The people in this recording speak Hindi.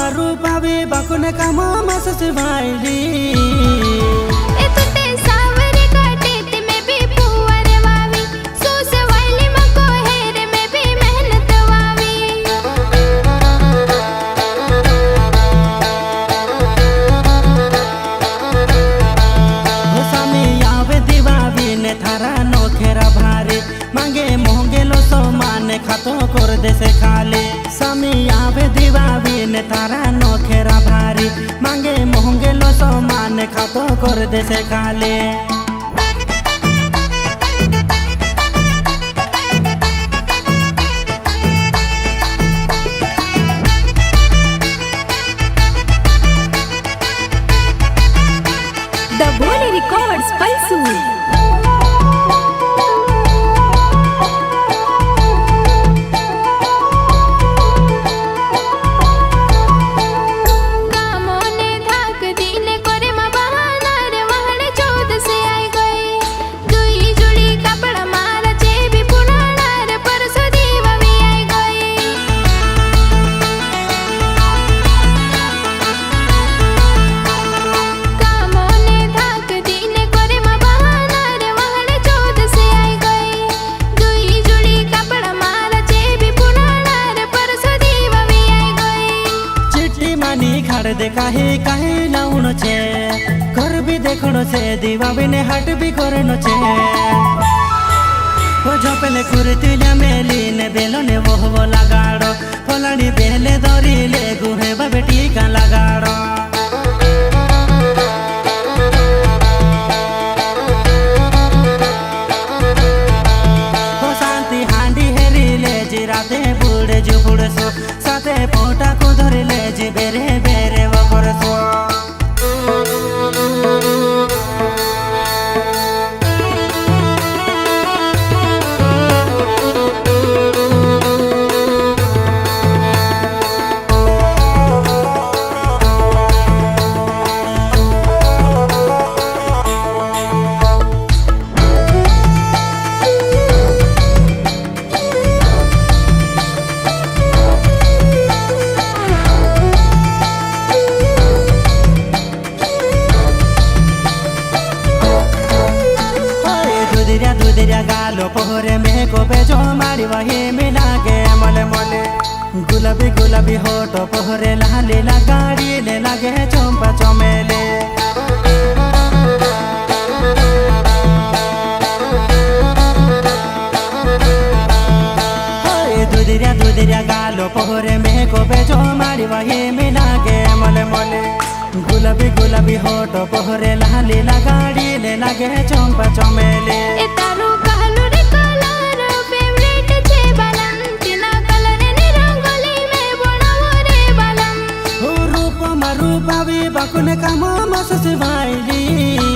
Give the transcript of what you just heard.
मारू पावे बाकुने कामा मस सिवाइली मांगे मोहंगे लो सो माने खातो कर दे से खाली सामी आवे दीवावी ने तारा नोखेरा भारी मांगे मोहंगे लो सो माने खातो कर दे से खाली The Boli Records Palsu दे काहे लाउनो छे घर भी देखनो छे दीवा बिने हट भी करनो छे ओ झोपले कुर्तिला मेली ने बेलो ने वो लगाड़ो फलानी बेले दरी ले गुहे बाबे टीका लगाड़ो ओ शांति हांडी हेरी ले जिराते बुड़े जो बुड़सो साथे पोटा को धरे ले जी बेरे बेरे गालो पोहरे में को बेजो मारी वही मिला के मले मले गुलाबी गुलाबी होटो पोहरे लाली गाड़ी ले लगे चंपा चमेले दुधिया गालो पोहरे में को बेजो मारी वही मिला के मले मले गुलाबी गुलाबी होटो पोहरे लाली गाड़ी ले लगे चंपा चमेले बाकुने कामा मस सिवाइली